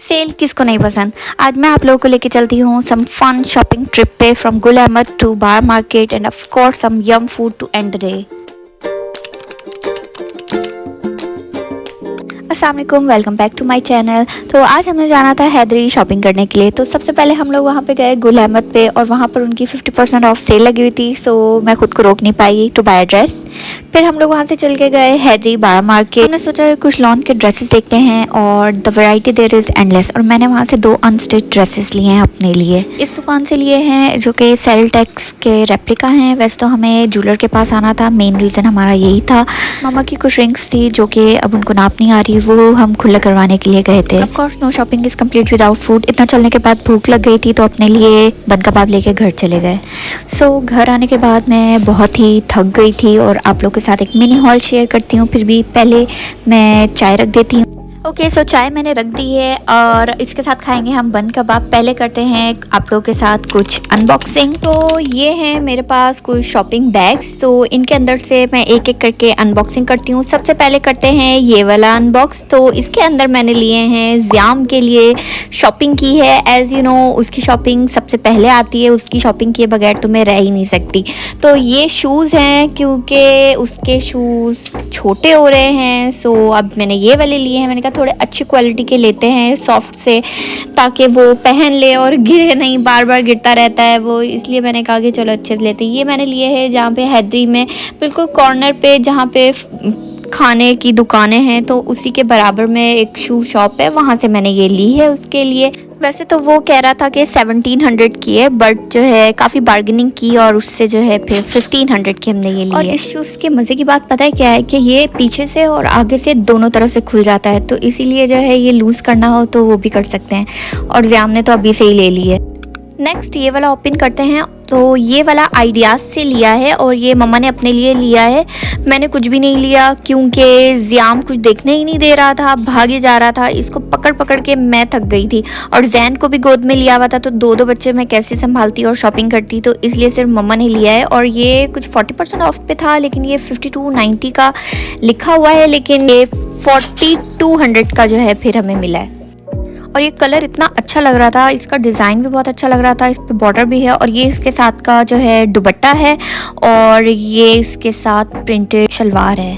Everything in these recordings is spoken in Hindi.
सेल किसको नहीं पसंद। आज मैं आप लोगों को लेके चलती हूँ सम फन शॉपिंग ट्रिप पे फ्रॉम गुल अहमद टू बार market and of course some yum food to end the day. अस्सलाम वालेकुम, welcome back to my channel. तो आज हमने जाना था हैदरी शॉपिंग करने के लिए। तो सबसे पहले हम लोग वहाँ पे गए गुल अहमद पे और वहाँ पर उनकी 50% ऑफ सेल लगी हुई थी। सो मैं खुद को रोक नहीं पाई टू बाय ड्रेस। फिर हम लोग वहाँ से चल के गए हैदरी बार मार्केट। हमने सोचा कुछ लॉन के ड्रेसेस देखते हैं और the variety there is endless. और मैंने वहाँ से 2 अनस्टिच ड्रेसेस लिए हैं अपने लिए। इस दुकान से लिए हैं जो कि सेल्टेक्स के रेप्लिका हैं। वैसे तो हमें ज्वेलर के पास आना था, मेन रीज़न हमारा यही था। मामा की कुछ रिंग्स थी जो कि अब उनको नाप नहीं आ रही, वो हम खुला करवाने के लिए गए थे। Of course no shopping is complete without food. इतना चलने के बाद भूख लग गई थी तो अपने लिए बन कबाब लेके घर चले गए। सो घर आने के बाद मैं बहुत ही थक गई थी और आप लोगों के साथ एक मिनी हॉल शेयर करती हूँ। फिर भी पहले मैं चाय रख देती हूँ। ओके, सो चाय मैंने रख दी है और इसके साथ खाएंगे हम बन कबाब। पहले करते हैं आप लोगों के साथ कुछ अनबॉक्सिंग। तो ये है मेरे पास कुछ शॉपिंग बैग्स, तो इनके अंदर से मैं एक एक करके अनबॉक्सिंग करती हूँ। सबसे पहले करते हैं ये वाला अनबॉक्स। तो इसके अंदर मैंने लिए हैं ज़ियाम के लिए शॉपिंग की है। एज़ यू नो उसकी शॉपिंग सबसे पहले आती है, उसकी शॉपिंग किए बगैर तो मैं रह ही नहीं सकती। तो ये शूज़ हैं क्योंकि उसके शूज़ छोटे हो रहे हैं। सो अब मैंने ये वाले लिए हैं। मैंने कहा थोड़े अच्छी क्वालिटी के लेते हैं सॉफ्ट से, ताकि वो पहन ले और गिरे नहीं, बार बार गिरता रहता है वो, इसलिए मैंने कहा कि चलो अच्छे से लेते हैं। ये मैंने लिए हैं जहाँ पे हैदरी में बिल्कुल कॉर्नर पे जहाँ पे खाने की दुकानें हैं तो उसी के बराबर में एक शू शॉप है, वहाँ से मैंने ये ली है उसके लिए। वैसे तो वो कह रहा था कि 1700 की है, बट जो है काफ़ी बार्गेनिंग की और उससे जो है फिर 1500 की हमने ये ली। और इस शूज़ के मज़े की बात पता है क्या है कि ये पीछे से और आगे से दोनों तरफ से खुल जाता है, तो इसीलिए जो है ये लूज़ करना हो तो वो भी कर सकते हैं। और ज़ियाम ने तो अभी से ही ले ली है। नेक्स्ट ये वाला ओपन करते हैं। तो ये वाला आइडियाज़ से लिया है और ये मम्मा ने अपने लिए लिया है। मैंने कुछ भी नहीं लिया क्योंकि ज़ियाम कुछ देखने ही नहीं दे रहा था, भागे जा रहा था। इसको पकड़ पकड़ के मैं थक गई थी और जैन को भी गोद में लिया हुआ था, तो 2-2 बच्चे मैं कैसे संभालती और शॉपिंग करती, तो इसलिए सिर्फ मम्मा ने लिया है। और ये कुछ 40% ऑफ पे था, लेकिन ये 5290 का लिखा हुआ है, लेकिन ये 4200 का जो है फिर हमें मिला है। और ये कलर इतना अच्छा लग रहा था, इसका डिज़ाइन भी बहुत अच्छा लग रहा था, इस पे बॉर्डर भी है और ये इसके साथ का जो है दुपट्टा है और ये इसके साथ प्रिंटेड शलवार है।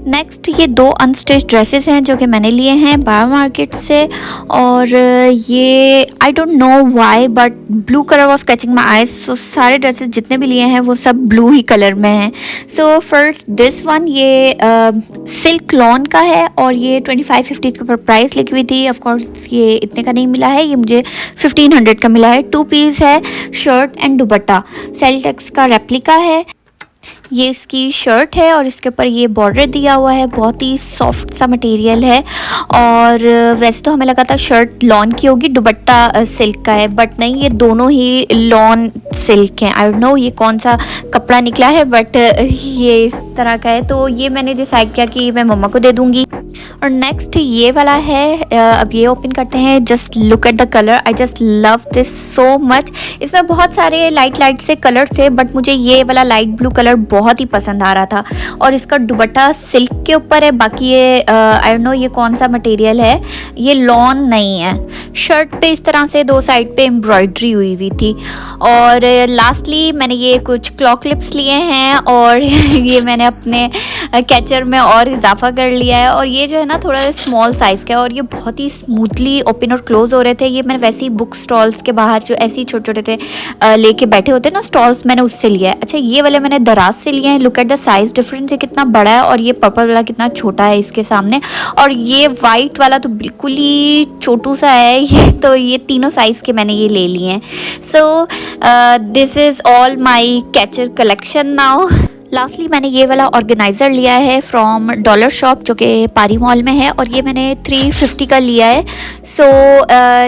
नेक्स्ट ये 2 अनस्टिच ड्रेसेस हैं जो कि मैंने लिए हैं बार मार्केट से। और ये I don't know why but blue colour was catching my eyes. So सारे ड्रेसेस जितने भी लिए हैं वो सब ब्लू ही कलर में हैं। सो फर्स्ट दिस वन, ये सिल्क लॉन का है और ये 2550 के ऊपर प्राइस लिखी हुई थी। ऑफ कोर्स ये इतने का नहीं मिला है, ये मुझे 1500 का मिला है। 2 पीस है, शर्ट एंड दुपट्टा। सेल्टेक्स का रेप्लिका है। ये इसकी शर्ट है और इसके ऊपर ये बॉर्डर दिया हुआ है। बहुत ही सॉफ्ट सा मटेरियल है और वैसे तो हमें लगा था शर्ट लॉन की होगी, दुपट्टा सिल्क का है, बट नहीं, ये दोनों ही लॉन सिल्क हैं। आई डोंट नो ये कौन सा कपड़ा निकला है, बट ये इस तरह का है। तो ये मैंने डिसाइड किया कि मैं मम्मा को दे दूँगी। और नेक्स्ट ये वाला है, अब ये ओपन करते हैं। Just look at the colour, I just love this so much. इसमें बहुत सारे लाइट से कलर्स है, बट मुझे ये वाला लाइट ब्लू कलर बहुत ही पसंद आ रहा था। और इसका दुपट्टा सिल्क के ऊपर है, बाकी ये आई डोंट नो ये कौन सा मटेरियल है, ये लॉन नहीं है। शर्ट पे इस तरह से 2 साइड पे एम्ब्रॉयडरी हुई थी। और लास्टली मैंने ये कुछ क्लॉ क्लिप्स लिए हैं और ये मैंने अपने कैचर में और इजाफा कर लिया है। और ये जो है ना थोड़ा स्मॉल साइज़ का है और ये बहुत ही स्मूथली ओपन और क्लोज हो रहे थे। ये मैंने वैसे ही बुक स्टॉल्स के बाहर जो ऐसे ही छोटे छोटे थे लेके बैठे होते ना स्टॉल्स, मैंने उससे लिया है। अच्छा, ये वाले मैंने दराज से लिए हैं। Look at the size difference, ये कितना बड़ा है और ये पर्पल वाला कितना छोटा है इसके सामने। और ये वाइट वाला तो बिल्कुल ही छोटू सा है ये। तो ये तीनों साइज़ के मैंने ये ले लिए हैं। So this is all my catcher collection now. Lastly मैंने ये वाला ऑर्गेनाइज़र लिया है फ्रॉम डॉलर शॉप जो कि पारी मॉल में है और ये मैंने 350 का लिया है। सो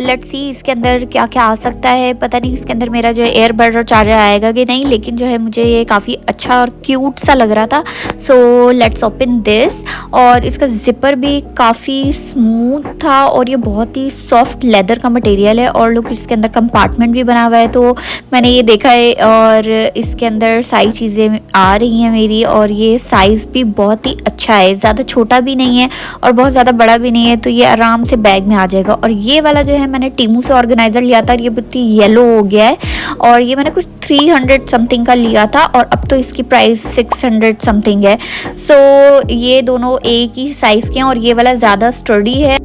लेट्स सी इसके अंदर क्या क्या आ सकता है। पता नहीं इसके अंदर मेरा जो एयरबड और चार्जर आएगा कि नहीं, लेकिन जो है मुझे ये काफ़ी अच्छा और क्यूट सा लग रहा था। So let's open this. और इसका ज़िपर भी काफ़ी स्मूथ था और ये बहुत ही सॉफ्ट लेदर का मटेरियल है। और लोग इसके अंदर कंपार्टमेंट भी बना हुआ है, तो मैंने ये देखा है और इसके अंदर सारी चीज़ें आ रही रही हैं मेरी, और ये साइज़ भी बहुत ही अच्छा है, ज़्यादा छोटा भी नहीं है और बहुत ज़्यादा बड़ा भी नहीं है, तो ये आराम से बैग में आ जाएगा। और ये वाला जो है मैंने टीमू से ऑर्गेनाइज़र लिया था, ये बहुत ही येलो हो गया है और ये मैंने कुछ 300 समथिंग का लिया था और अब तो इसकी प्राइस 600 समथिंग है। सो ये दोनों एक ही साइज़ के हैं और ये वाला ज़्यादा स्टर्डी है।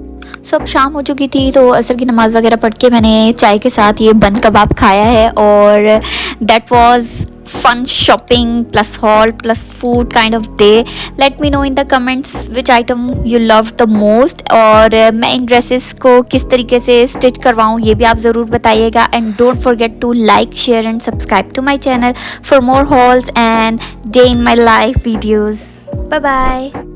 सो अब शाम हो चुकी थी तो असर की नमाज़ वगैरह पढ़ के मैंने चाय के साथ ये बंद कबाब खाया है और that was fun shopping plus haul plus food kind of day. Let me know in the comments which item you love the most और मैं इन ड्रेसेस को किस तरीके से स्टिच करवाऊँ ये भी आप ज़रूर बताइएगा। And don't forget to like, share and subscribe to my channel for more hauls and day in my life videos. Bye bye.